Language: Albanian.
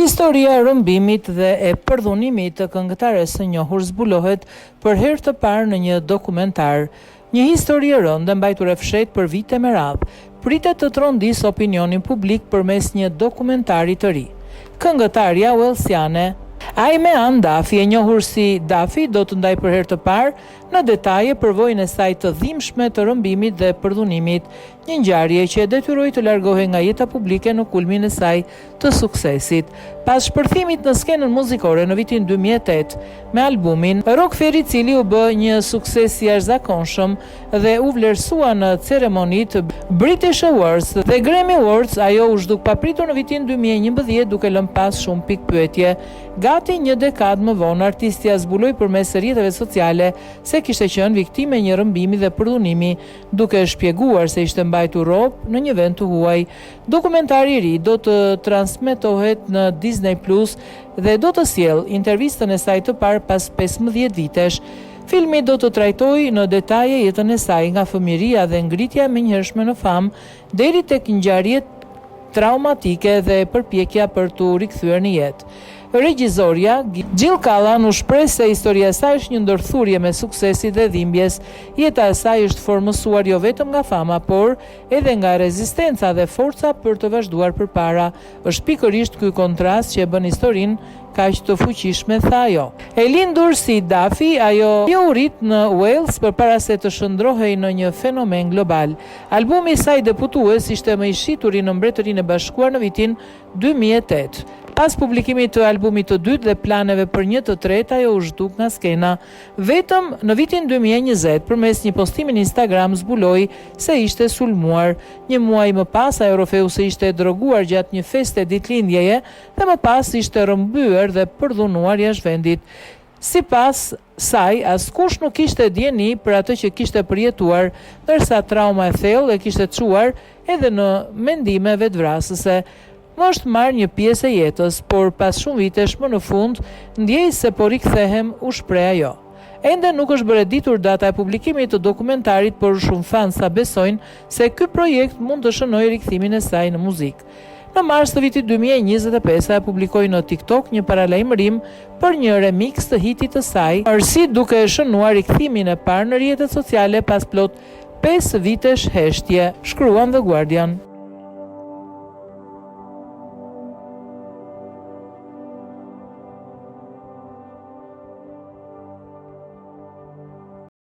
Historia e rrëmbimit dhe e përdhunimit të këngëtares së njohur zbulohet për herë të parë në një dokumentar. Një histori e rëndë mbajtur e fshehtë për vite me radhë, pritet të trondisë opinionin publik përmes një dokumentari të ri. Këngëtarja walesiane Aymehan Dafi, e njohur si Dafi, do të ndaj për herë të parë në detaje përvojën e saj të dhimbshme të rrëmbimit dhe përdhunimit, një ngjarje që e detyroi të largohej nga jeta publike në kulmin e saj të suksesit. Pas shpërthimit në skenën muzikore në vitin 2008 me albumin Rock Ferry, i cili u bë një sukses i jashtëzakonshëm dhe u vlerësua në ceremonitë British Awards dhe Grammy Awards, ajo u zhduk papritur në vitin 2011 duke lënë pas shumë pikpyetje. Gati një dekadë më vonë, artistja zbuloi përmes rrjeteve sociale se kishte qenë viktime një rrëmbimi dhe përdhunimi, duke shpjeguar se ishte mbajtur rob në një vend të huaj. Dokumentari i ri do të transmetohet në Disney Plus dhe do të sjellë intervistën e saj të parë pas 15 vitesh. Filmi do të trajtojë në detaje jetën e saj nga fëmijëria dhe ngritja e menjëhershme në famë deri tek ngjarjet traumatike dhe përpjekja për t'u rikthyer në jetë. Regjisorja Jill Callan u shpreh se historia e saj është një ndërthurje me suksesit dhe dhimbjes. Jeta e saj është formësuar jo vetëm nga fama, por edhe nga rezistenca dhe forca për të vazhduar përpara. Është pikërisht ky kontrast që e bën historinë kaq të fuqishme, tha ajo. E lindur si Dafi, ajo u rit në Wales përpara se të shndrohej në një fenomen global. Albumi i saj debutues ishte më i shituri në Mbretërinë e Bashkuar në vitin 2008. Pas publikimit të albumit të dytë dhe planeve për një të tretë, ajo u zhduk nga skena. Vetëm në vitin 2020, përmes një postimi në Instagram, zbuloi se ishte sulmuar. Një muaj më pas, ajo rrofeu se ishte droguar gjatë një feste ditëlindjeje dhe më pas ishte rrëmbyer dhe përdhunuar jashtë vendit. Sipas saj, askush nuk kishte dieni për atë që kishte përjetuar, ndërsa trauma e thellë e kishte çuar edhe në mendime vetvrasëse. Më është marrë një pjesë e jetës, por pas shumë vitesh më në fund, ndjej se po rikthehem, u shpreh ajo. Ende nuk është bërë ditur data e publikimit të dokumentarit, por shumë fansa besojnë se ky projekt mund të shënojë rikthimin e saj në muzikë. Në mars të vitit 2025, ajo publikoi në TikTok një paralajmërim për një remix të hitit të saj, arsi duke shënuar rikthimin e parë në rrjetet sociale pas plot 5 vitesh heshtje, shkruan The Guardian.